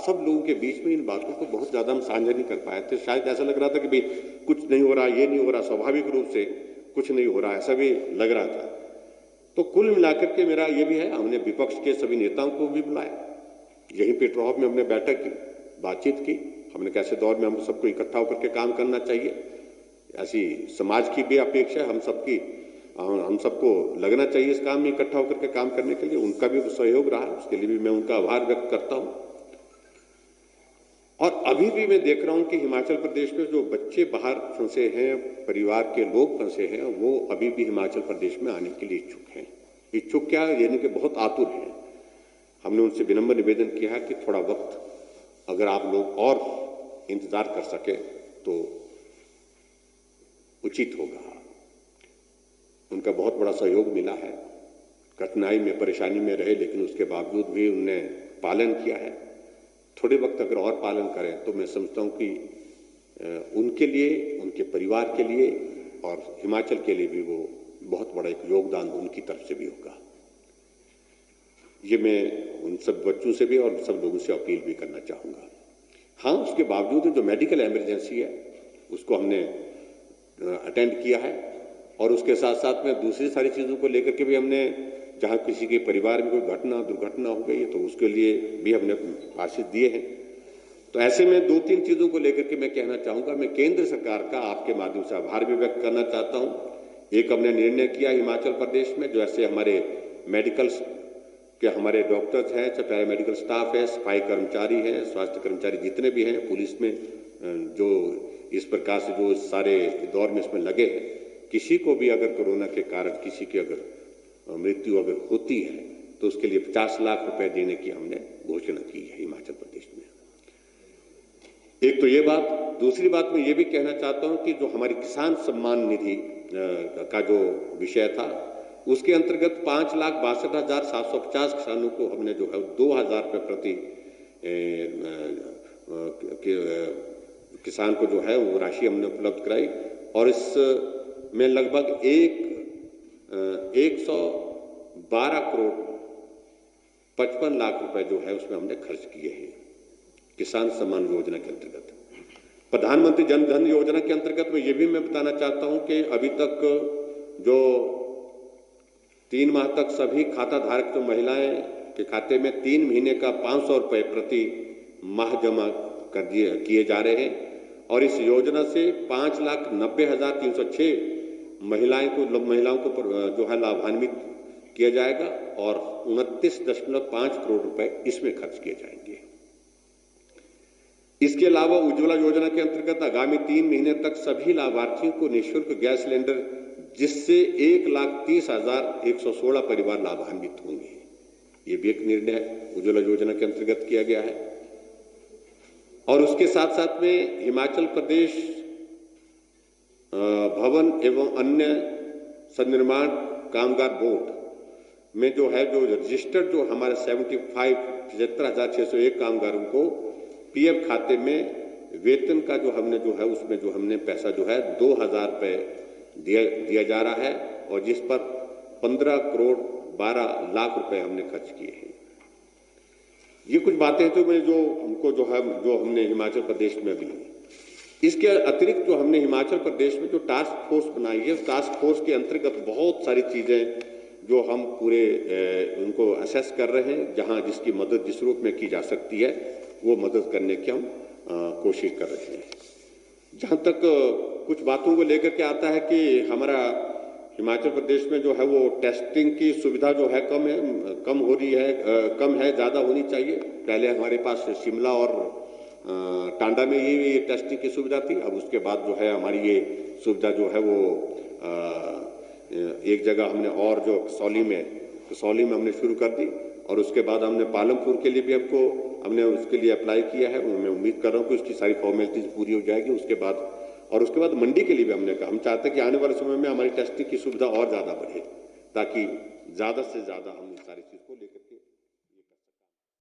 सब लोगों के बीच में इन बातों को बहुत ज़्यादा हम साझा नहीं कर पाए थे। शायद ऐसा लग रहा था कि भाई कुछ नहीं हो रहा, ये नहीं हो रहा, स्वाभाविक रूप से कुछ नहीं हो रहा, ऐसा भी लग रहा था। तो कुल मिलाकर के मेरा ये भी है, हमने विपक्ष के सभी नेताओं को भी बुलाया, यहीं पेट्रोल में हमने बैठक की, बातचीत की, हमने कैसे दौर में हम सबको इकट्ठा होकर के काम करना चाहिए, ऐसी समाज की भी अपेक्षा है, हम सबको लगना चाहिए इस काम में इकट्ठा होकर के काम करने के लिए। उनका भी सहयोग रहा, उसके लिए भी मैं उनका आभार व्यक्त करता हूं। और अभी भी मैं देख रहा हूं कि हिमाचल प्रदेश में जो बच्चे बाहर फंसे हैं, परिवार के लोग फंसे हैं, वो अभी भी हिमाचल प्रदेश में आने के लिए इच्छुक हैं। इच्छुक क्या, यानी कि बहुत आतुर हैं। हमने उनसे विनम्र निवेदन किया है कि थोड़ा वक्त अगर आप लोग और इंतजार कर सके तो उचित होगा। उनका बहुत बड़ा सहयोग मिला है, कठिनाई में, परेशानी में रहे, लेकिन उसके बावजूद भी उनने पालन किया है। थोड़े वक्त अगर और पालन करें तो मैं समझता हूं कि उनके लिए, उनके परिवार के लिए और हिमाचल के लिए भी वो बहुत बड़ा एक योगदान उनकी तरफ से भी होगा। ये मैं उन सब बच्चों से भी और सब लोगों से अपील भी करना चाहूंगा। हाँ, उसके बावजूद जो मेडिकल इमरजेंसी है उसको हमने अटेंड किया है, और उसके साथ साथ में दूसरी सारी चीज़ों को लेकर के भी हमने, जहाँ किसी के परिवार में कोई घटना दुर्घटना हो गई है तो उसके लिए भी हमने आशीष दिए हैं। तो ऐसे में 2-3 चीज़ों को लेकर के मैं कहना चाहूँगा। मैं केंद्र सरकार का आपके माध्यम से आभार भी व्यक्त करना चाहता हूँ। एक हमने निर्णय किया हिमाचल प्रदेश में, जो ऐसे हमारे मेडिकल के हमारे डॉक्टर्स हैं, चाहे पैरामेडिकल स्टाफ है, सफाई कर्मचारी हैं, स्वास्थ्य कर्मचारी जितने भी हैं, पुलिस में जो इस प्रकार से जो सारे दौर में इसमें लगे हैं, किसी को भी अगर कोरोना के कारण किसी की अगर मृत्यु अगर होती है तो उसके लिए 50 लाख रुपए देने की हमने घोषणा की है हिमाचल प्रदेश में। एक तो ये बात। दूसरी बात मैं ये भी कहना चाहता हूं कि जो हमारी किसान सम्मान निधि का जो विषय था, उसके अंतर्गत 5,62,750 किसानों को हमने जो है 2,000 रुपये प्रति किसान को जो है वो राशि हमने उपलब्ध कराई, और इस में लगभग 112 करोड़ 55 लाख रुपए जो है उसमें हमने खर्च किए हैं किसान सम्मान योजना के अंतर्गत। प्रधानमंत्री जन धन योजना के अंतर्गत में ये भी मैं बताना चाहता हूं कि अभी तक जो 3 माह तक सभी खाता धारक जो महिलाएं के खाते में 3 महीने का 500 रुपए प्रति माह जमा कर किए जा रहे हैं, और इस योजना से 5,90,306 महिलाओं को जो है लाभान्वित किया जाएगा, और 29.5 करोड़ रुपए इसमें खर्च किए जाएंगे। इसके अलावा उज्ज्वला योजना के अंतर्गत आगामी 3 महीने तक सभी लाभार्थियों को निःशुल्क गैस सिलेंडर, जिससे 1,30,116 परिवार लाभान्वित होंगे। ये भी एक निर्णय उज्ज्वला योजना के अंतर्गत किया गया है। और उसके साथ साथ में हिमाचल प्रदेश भवन एवं अन्य सन्निर्माण कामगार बोर्ड में जो है, जो रजिस्टर्ड जो हमारे 75,7601 कामगारों को पीएफ खाते में वेतन का जो हमने पैसा जो है 2,000 रुपये दिया जा रहा है, और जिस पर 15 करोड़ 12 लाख रुपए हमने खर्च किए हैं। ये कुछ बातें तो जो हमने हिमाचल प्रदेश में भी। इसके अतिरिक्त जो हमने हिमाचल प्रदेश में जो टास्क फोर्स बनाई है, टास्क फोर्स के अंतर्गत बहुत सारी चीजें जो हम पूरे उनको असेस कर रहे हैं, जहां जिसकी मदद जिस रूप में की जा सकती है वो मदद करने की हम कोशिश कर रहे हैं। जहां तक कुछ बातों को लेकर के आता है कि हमारा हिमाचल प्रदेश में जो है वो टेस्टिंग की सुविधा जो है कम हो रही है, कम है, ज़्यादा होनी चाहिए। पहले हमारे पास शिमला और टांडा में ये टेस्टिंग की सुविधा थी, अब उसके बाद जो है हमारी ये सुविधा जो है वो एक जगह हमने और जो कसौली में हमने शुरू कर दी, और उसके बाद हमने पालमपुर के लिए भी हमने उसके लिए अप्लाई किया है। मैं उम्मीद कर रहा हूँ कि उसकी सारी फॉर्मेलिटीज पूरी हो जाएगी। उसके बाद मंडी के लिए भी हमने कहा, हम चाहते हैं कि आने वाले समय में हमारी टेस्टिंग की सुविधा और ज़्यादा बढ़े, ताकि ज़्यादा से ज़्यादा हम सारी